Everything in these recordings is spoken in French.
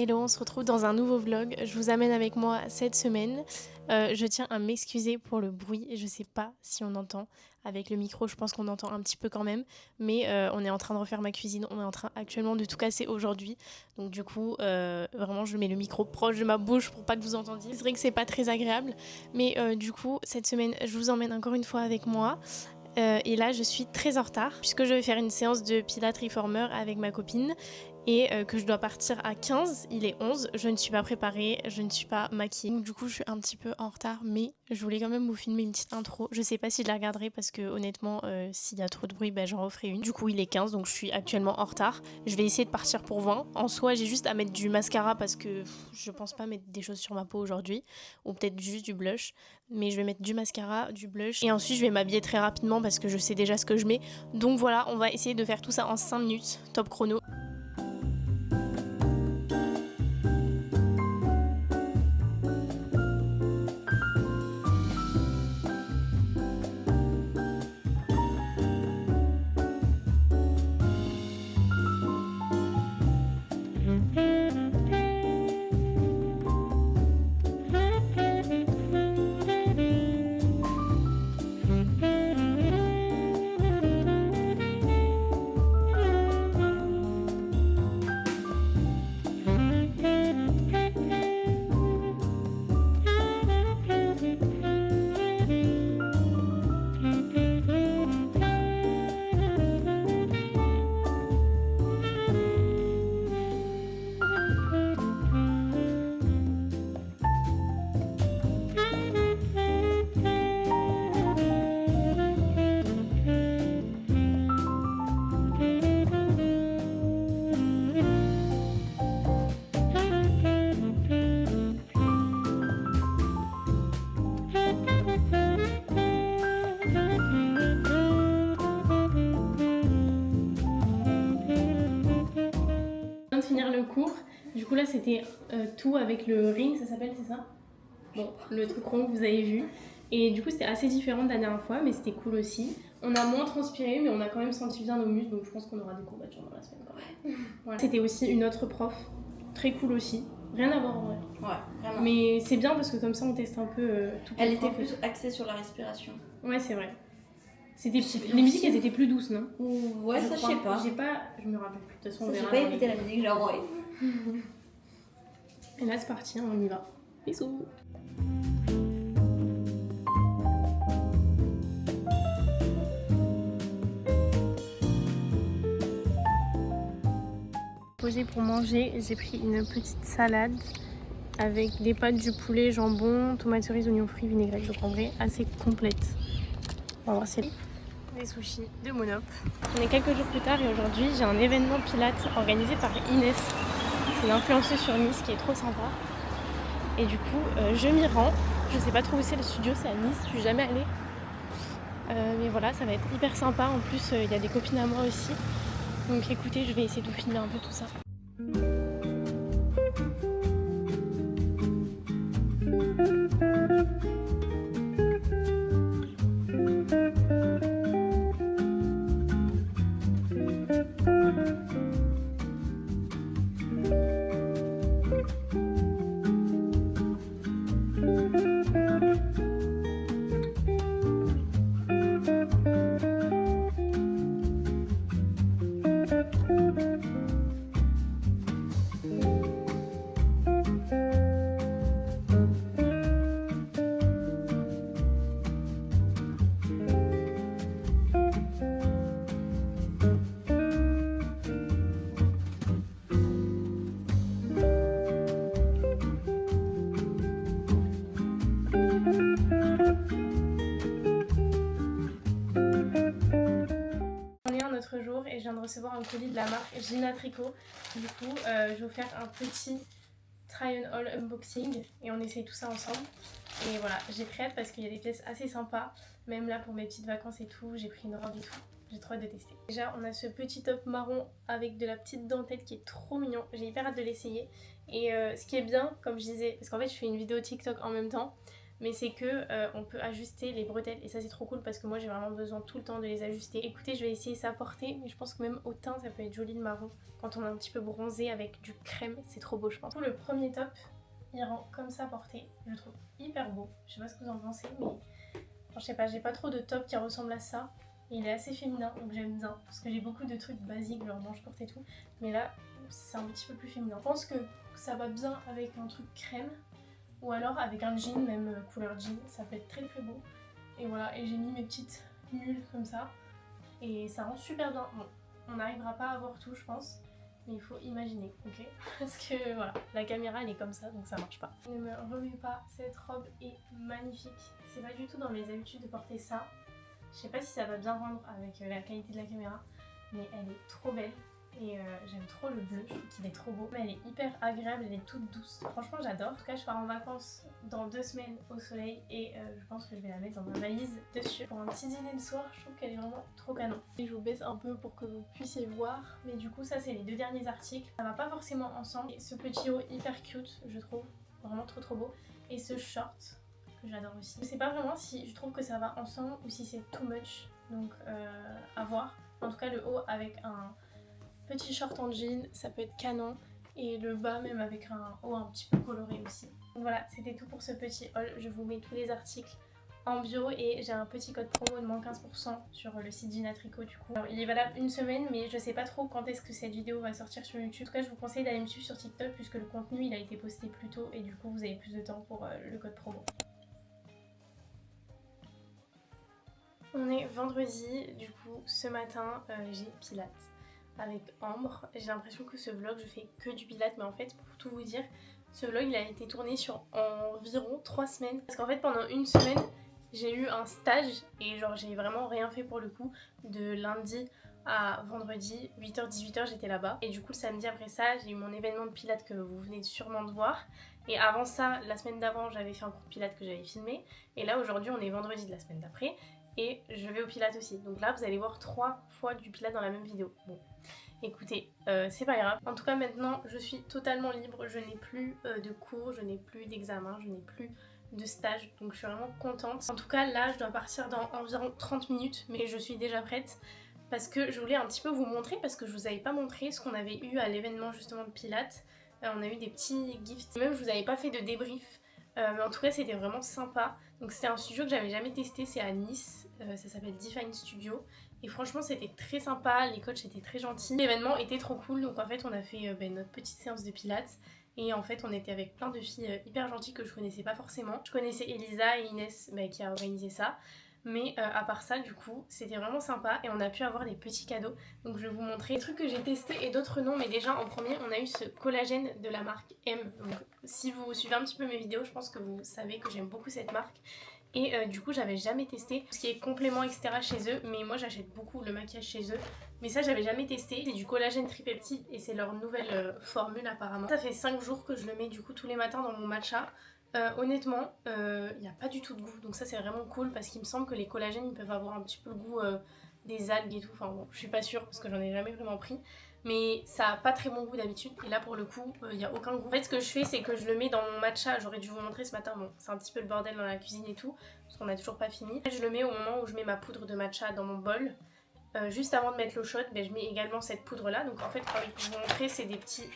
Hello, on se retrouve dans un nouveau vlog. Je vous amène avec moi cette semaine. Je tiens à m'excuser pour le bruit. Je sais pas si on entend. Avec le micro, je pense qu'on entend un petit peu quand même. Mais on est en train de refaire ma cuisine. On est en train actuellement de tout casser aujourd'hui. Donc du coup, vraiment, je mets le micro proche de ma bouche pour pas que vous entendiez. C'est vrai que c'est pas très agréable. Mais du coup, cette semaine, je vous emmène encore une fois avec moi. Et là je suis très en retard puisque je vais faire une séance de Pilates Reformer avec ma copine et que je dois partir à 15, il est 11, je ne suis pas préparée, je ne suis pas maquillée. Donc du coup je suis un petit peu en retard mais je voulais quand même vous filmer une petite intro. Je sais pas si je la regarderai parce que honnêtement s'il y a trop de bruit j'en referai une. Du coup il est 15 donc je suis actuellement en retard. Je vais essayer de partir pour 20. En soi j'ai juste à mettre du mascara parce que je pense pas mettre des choses sur ma peau aujourd'hui ou peut-être juste du blush. Mais je vais mettre du mascara, du blush et ensuite je vais m'habiller très rapidement parce que je sais déjà ce que je mets. Donc voilà, on va essayer de faire tout ça en 5 minutes, top chrono. De finir le cours, du coup là c'était tout avec le ring, ça s'appelle, c'est ça? Bon, le truc rond que vous avez vu. Et du coup c'était assez différent de la dernière fois mais c'était cool aussi. On a moins transpiré mais on a quand même senti bien nos muscles donc je pense qu'on aura des courbatures dans la semaine quand même. Voilà. C'était aussi une autre prof, très cool aussi. Rien à voir en vrai. Ouais, vraiment. Mais c'est bien parce que comme ça on teste un peu tout. Elle était plus axée sur la respiration. Ouais c'est vrai. Les musiques elles étaient plus douces non? Ouais, ça je sais pas. Je me rappelle plus. De toute façon on J'ai verra. pas écouté la musique, genre ouais. Et là c'est parti, on y va. Bisous. Posé pour manger, j'ai pris une petite salade avec des pâtes, du poulet, jambon, tomates cerises, oignons frits, vinaigrette, donc en vrai assez complète. On va voir si des sushis de Monop. On est quelques jours plus tard et aujourd'hui j'ai un événement pilates organisé par Inès. C'est une influenceuse sur Nice qui est trop sympa. Et du coup je m'y rends. Je sais pas trop où c'est le studio, c'est à Nice, je suis jamais allée. Mais voilà, ça va être hyper sympa. En plus il y a des copines à moi aussi. Donc écoutez, je vais essayer de vous filmer un peu tout ça. Jour et je viens de recevoir un colis de la marque Gina Tricot. Du coup je vais vous faire un petit try on all unboxing et on essaye tout ça ensemble. Et voilà, j'ai très hâte parce qu'il y a des pièces assez sympas. Même là pour mes petites vacances et tout, j'ai pris une robe et tout. J'ai trop hâte de tester. Déjà on a ce petit top marron avec de la petite dentelle qui est trop mignon. J'ai hyper hâte de l'essayer. Et ce qui est bien, comme je disais, parce qu'en fait je fais une vidéo TikTok en même temps. mais c'est que on peut ajuster les bretelles et ça c'est trop cool parce que moi j'ai vraiment besoin tout le temps de les ajuster. Écoutez, je vais essayer ça à porter, mais je pense que même au teint ça peut être joli le marron quand on est un petit peu bronzé avec du crème, c'est trop beau je pense. Le premier top, il rend comme ça porté, je le trouve hyper beau, je sais pas ce que vous en pensez, mais je sais pas, j'ai pas trop de top qui ressemble à ça. Et il est assez féminin donc j'aime bien parce que j'ai beaucoup de trucs basiques genre manche courte et tout, mais là c'est un petit peu plus féminin. Je pense que ça va bien avec un truc crème ou alors avec un jean, même couleur jean, ça peut être très très beau. Et voilà, et j'ai mis mes petites mules comme ça et ça rend super bien. Bon, on n'arrivera pas à voir tout je pense, mais il faut imaginer, ok? Parce que voilà, la caméra elle est comme ça donc ça marche pas. Ne me remue pas, cette robe est magnifique. C'est pas du tout dans mes habitudes de porter ça. Je sais pas si ça va bien rendre avec la qualité de la caméra, mais elle est trop belle et j'aime trop le bleu, je trouve qu'il est trop beau. Mais elle est hyper agréable, elle est toute douce, franchement j'adore. En tout cas je pars en vacances dans 2 semaines au soleil et je pense que je vais la mettre dans ma valise dessus. Pour un petit dîner le soir, je trouve qu'elle est vraiment trop canon. Et je vous baisse un peu pour que vous puissiez voir, mais du coup ça c'est les 2 derniers articles. Ça va pas forcément ensemble. Et ce petit haut hyper cute je trouve, vraiment trop beau. Et ce short que j'adore aussi. Je sais pas vraiment si je trouve que ça va ensemble ou si c'est too much, donc à voir. En tout cas le haut avec un petit short en jean, ça peut être canon, et le bas même avec un haut un petit peu coloré aussi. Donc voilà, c'était tout pour ce petit haul. Je vous mets tous les articles en bio et j'ai un petit code promo de moins 15% sur le site Gina Tricot du coup. Alors, il est valable une semaine mais je sais pas trop quand est-ce que cette vidéo va sortir sur YouTube. En tout cas je vous conseille d'aller me suivre sur TikTok puisque le contenu il a été posté plus tôt et du coup vous avez plus de temps pour le code promo. On est vendredi, du coup ce matin j'ai pilates avec Ambre. J'ai l'impression que ce vlog je fais que du pilates, mais en fait pour tout vous dire, ce vlog il a été tourné sur environ 3 semaines. Parce qu'en fait pendant une semaine j'ai eu un stage et genre j'ai vraiment rien fait pour le coup. De lundi à vendredi, 8h-18h j'étais là-bas. Et du coup le samedi après ça j'ai eu mon événement de pilates que vous venez sûrement de voir. Et avant ça, la semaine d'avant j'avais fait un cours de pilates que j'avais filmé. Et là aujourd'hui on est vendredi de la semaine d'après. Et je vais au pilates aussi. Donc là vous allez voir 3 fois du pilates dans la même vidéo. Bon, écoutez, c'est pas grave. En tout cas maintenant je suis totalement libre. Je n'ai plus de cours, je n'ai plus d'examen, je n'ai plus de stage. Donc je suis vraiment contente. En tout cas là je dois partir dans environ 30 minutes. Mais je suis déjà prête. Parce que je voulais un petit peu vous montrer. Parce que je vous avais pas montré ce qu'on avait eu à l'événement justement de pilates. On a eu des petits gifts. Même je vous avais pas fait de débrief. Mais en tout cas c'était vraiment sympa. Donc c'était un studio que j'avais jamais testé, c'est à Nice, ça s'appelle Define Studio. Et franchement c'était très sympa, les coachs étaient très gentils. L'événement était trop cool, donc en fait on a fait notre petite séance de pilates. Et en fait on était avec plein de filles hyper gentilles que je connaissais pas forcément. Je connaissais Elisa et Inès qui a organisé ça. Mais à part ça du coup c'était vraiment sympa et on a pu avoir des petits cadeaux. Donc je vais vous montrer des trucs que j'ai testés et d'autres non. Mais déjà en premier on a eu ce collagène de la marque M. Donc si vous suivez un petit peu mes vidéos je pense que vous savez que j'aime beaucoup cette marque. Et du coup j'avais jamais testé tout ce qui est complément etc chez eux. Mais moi j'achète beaucoup le maquillage chez eux. Mais ça j'avais jamais testé. C'est du collagène tripeptide et c'est leur nouvelle formule apparemment. Ça fait 5 jours que je le mets du coup tous les matins dans mon matcha. Honnêtement, il n'y a pas du tout de goût, donc ça c'est vraiment cool parce qu'il me semble que les collagènes ils peuvent avoir un petit peu le goût des algues et tout. Enfin bon, je suis pas sûre parce que j'en ai jamais vraiment pris, mais ça a pas très bon goût d'habitude et là pour le coup il n'y a aucun goût. En fait ce que je fais c'est que je le mets dans mon matcha, j'aurais dû vous montrer ce matin, bon c'est un petit peu le bordel dans la cuisine et tout parce qu'on a toujours pas fini. Je le mets au moment où je mets ma poudre de matcha dans mon bol. Juste avant de mettre l'eau chaude, je mets également cette poudre là, donc en fait pour vous montrer c'est des petits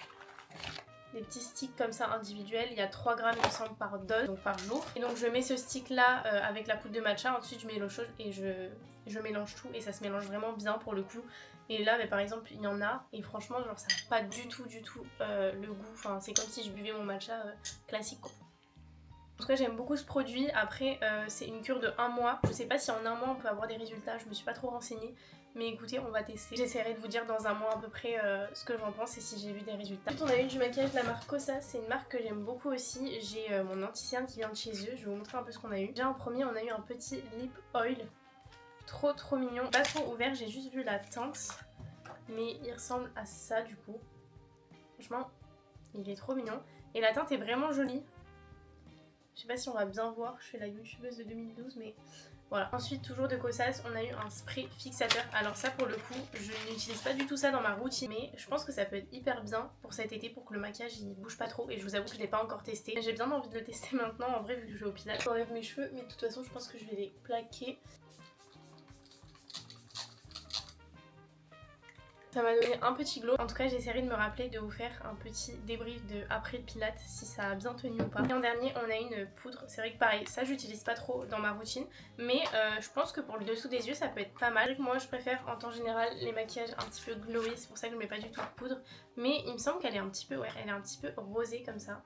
sticks comme ça individuels, il y a 3 grammes il me semble par dose, donc par jour. Et donc je mets ce stick là avec la poudre de matcha, ensuite je mets l'eau chaude et je mélange tout et ça se mélange vraiment bien pour le coup. Et là par exemple il y en a et franchement genre ça n'a pas du tout le goût, enfin c'est comme si je buvais mon matcha classique quoi. En tout cas j'aime beaucoup ce produit, après c'est une cure de 1 mois, je sais pas si en 1 mois on peut avoir des résultats, je me suis pas trop renseignée. Mais écoutez, on va tester. J'essaierai de vous dire dans 1 mois à peu près ce que j'en pense et si j'ai vu des résultats. Ensuite, on a eu du maquillage de la marque Kosas. C'est une marque que j'aime beaucoup aussi. J'ai mon anti-cerne qui vient de chez eux. Je vais vous montrer un peu ce qu'on a eu. Déjà en premier, on a eu un petit lip oil. Trop mignon. Pas trop ouvert, j'ai juste vu la teinte. Mais il ressemble à ça du coup. Franchement, il est trop mignon. Et la teinte est vraiment jolie. Je sais pas si on va bien voir. Je suis la youtubeuse de 2012 mais Voilà. Ensuite, toujours de Kosas, on a eu un spray fixateur. Alors ça, pour le coup, je n'utilise pas du tout ça dans ma routine, mais je pense que ça peut être hyper bien pour cet été, pour que le maquillage il bouge pas trop. Et je vous avoue que je l'ai pas encore testé. J'ai bien envie de le tester maintenant, en vrai, vu que je vais au Pilates. J'enlève mes cheveux, mais de toute façon, je pense que je vais les plaquer. Ça m'a donné un petit glow. En tout cas, j'essaierai de me rappeler de vous faire un petit débrief de après le Pilates, si ça a bien tenu ou pas. Et en dernier, on a une poudre. C'est vrai que pareil, ça j'utilise pas trop dans ma routine, mais je pense que pour le dessous des yeux, ça peut être pas mal. C'est vrai que moi, je préfère en temps général les maquillages un petit peu glowy, c'est pour ça que je mets pas du tout de poudre. Mais il me semble qu'elle est un petit peu, ouais, elle est un petit peu rosée comme ça.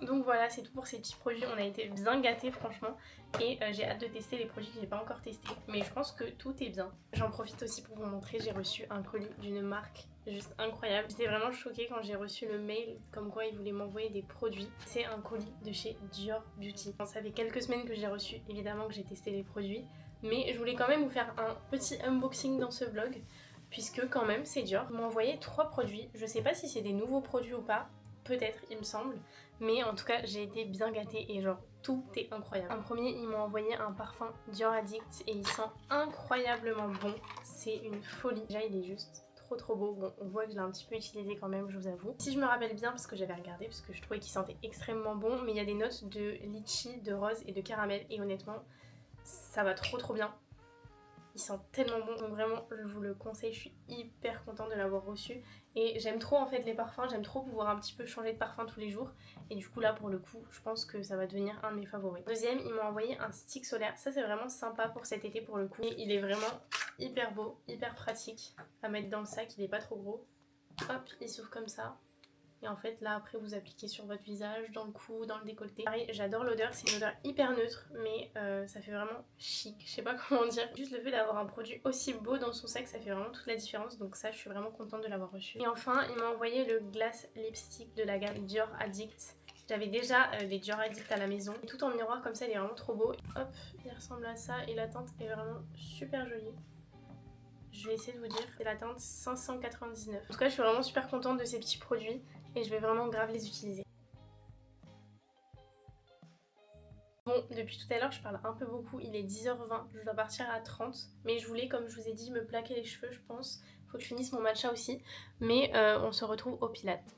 Donc voilà, c'est tout pour ces petits produits, on a été bien gâtés franchement et j'ai hâte de tester les produits que j'ai pas encore testés, mais je pense que tout est bien. J'en profite aussi pour vous montrer, j'ai reçu un colis d'une marque juste incroyable. J'étais vraiment choquée quand j'ai reçu le mail comme quoi ils voulaient m'envoyer des produits. C'est un colis de chez Dior Beauty. Bon, ça fait quelques semaines que j'ai reçu, évidemment que j'ai testé les produits, mais je voulais quand même vous faire un petit unboxing dans ce vlog puisque quand même c'est Dior. Ils m'ont envoyé 3 produits, je sais pas si c'est des nouveaux produits ou pas, peut-être il me semble, mais en tout cas j'ai été bien gâtée et genre tout est incroyable. En premier ils m'ont envoyé un parfum Dior Addict et il sent incroyablement bon, c'est une folie. Déjà il est juste trop beau. Bon, on voit que je l'ai un petit peu utilisé quand même, je vous avoue. Si je me rappelle bien, parce que j'avais regardé, parce que je trouvais qu'il sentait extrêmement bon, mais il y a des notes de litchi, de rose et de caramel et honnêtement ça va trop bien. Il sent tellement bon, donc vraiment je vous le conseille, je suis hyper contente de l'avoir reçu. Et j'aime trop en fait les parfums, j'aime trop pouvoir un petit peu changer de parfum tous les jours. Et du coup là pour le coup, je pense que ça va devenir un de mes favoris. Deuxième, ils m'ont envoyé un stick solaire, ça c'est vraiment sympa pour cet été pour le coup. Et il est vraiment hyper beau, hyper pratique à mettre dans le sac, il est pas trop gros. Hop, il s'ouvre comme ça. Et en fait là après vous appliquez sur votre visage, dans le cou, dans le décolleté. Pareil, j'adore l'odeur, c'est une odeur hyper neutre mais ça fait vraiment chic, je sais pas comment dire. Juste le fait d'avoir un produit aussi beau dans son sac, ça fait vraiment toute la différence, donc ça je suis vraiment contente de l'avoir reçu. Et enfin il m'a envoyé le Glass Lipstick de la gamme Dior Addict. J'avais déjà des Dior Addict à la maison, et tout en miroir comme ça, il est vraiment trop beau. Hop, il ressemble à ça et la teinte est vraiment super jolie. Je vais essayer de vous dire, c'est la teinte 599. En tout cas je suis vraiment super contente de ces petits produits et je vais vraiment grave les utiliser. Bon, depuis tout à l'heure je parle un peu beaucoup, il est 10h20, je dois partir à 30, mais je voulais, comme je vous ai dit, me plaquer les cheveux je pense. Faut que je finisse mon matcha aussi, mais on se retrouve au Pilates.